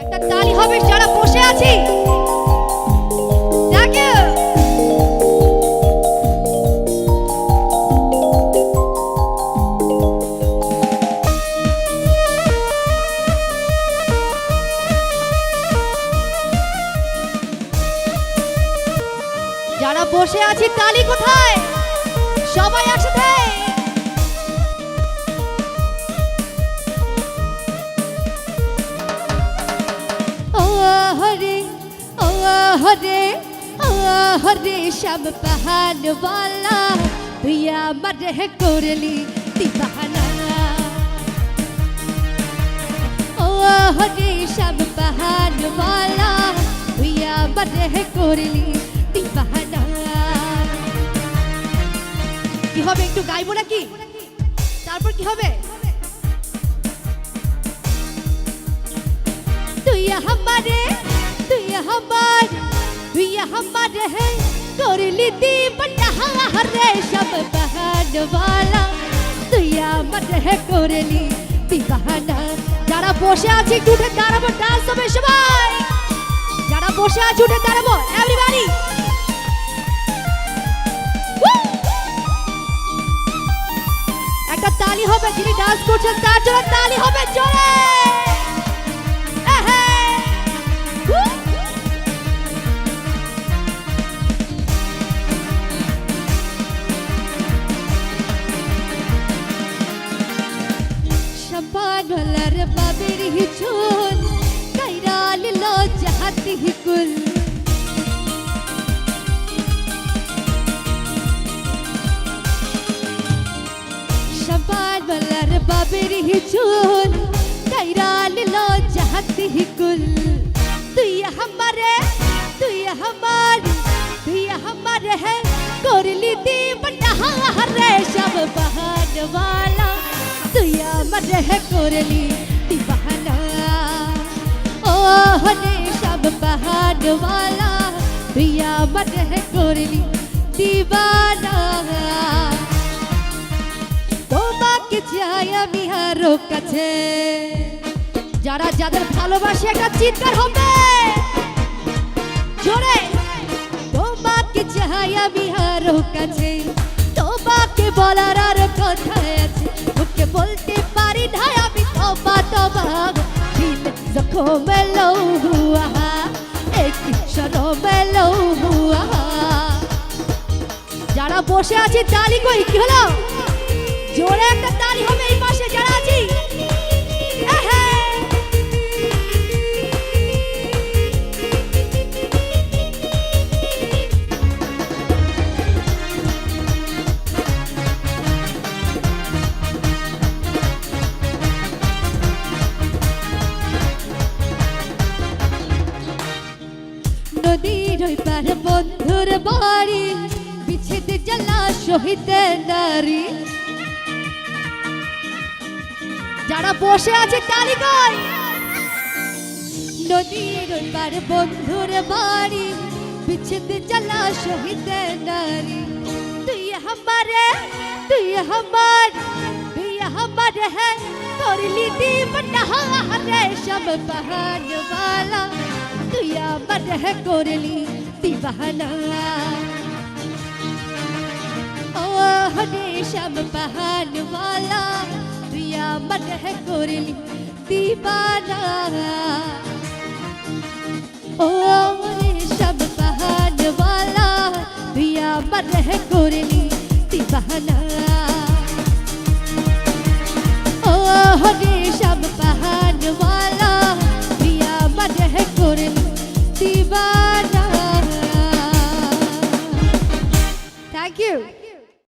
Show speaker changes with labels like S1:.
S1: একটা তালি হবে যারা বসে আছি। যারা বসে আছি তালি কোথায়? সবাই একসাথে। हरे हरे शब पहन वाला भैया मरे कोरली दीवाना। ओ हरे शब पहन वाला भैया मरे कोरली दीवाना। কি হবে একটু গাইবো নাকি? তারপর কি হবে? তুই हमारे है कोरली दीवाना हरे शब पहन वाला तुया मत है कोरली दीवाना। যারা বসে আছে একটু উঠে দাঁড়াবো, ডান্স হবে সবাই। যারা বসে আছে উঠে দাঁড়াবো এভরিবডি। একটা তালি হবে, যিনি ডান্স করছেন তার জন্য তালি হবে জোরে। पागलर बाबेरी चोल कैराल लो चाहती ही कुल। पागलर बाबेरी चोल कैराल लो चाहती ही कुल। तुय हमारे है कोरली दीवाना हरे शब पहन वाला तुया मरे है कोरली दीवाना। ओ हरे शब पहन वाला तुया मरे है कोरली दीवाना। তোমাকে চাই আমি আরো কাছে। যারা যাদের ভালোবাসে একটা চিৎকার হবে জোরে। তোমাকে চাই আমি আরো কাছে, তোমাকে বলার আর কথা আছে মুখে বলতে পারি না আমি। তবা তবা দিল জখম লো হুয়া এক শরম লো হুয়া। যারা বসে আছে তালি কই কি হলো? জোরে একটা তালি হবে এই পাশে যারা আছি। নদীর ওই পার বন্ধুর বাড়ি বিচ্ছেদ জ্বালা শহীদ নারী। যারা বসে আছে তালি কই? নদীর ওই পার বন্ধুর বাড়ি বিচ্ছেদ জ্বালা শহীদ নারী। তুই हमारे है कोरली दीवाना हरे शब पहन वाला तुया मत है कोरली दीवाना। ओ हरे शब पहन वाला तुया मत है कोरली दीवाना। ओ हरे शब पहन वाला तुया मत है कोरली दीवाना। ओ हरे शब पहन वाला तुया मत है कोरली दीवाना। Thank you.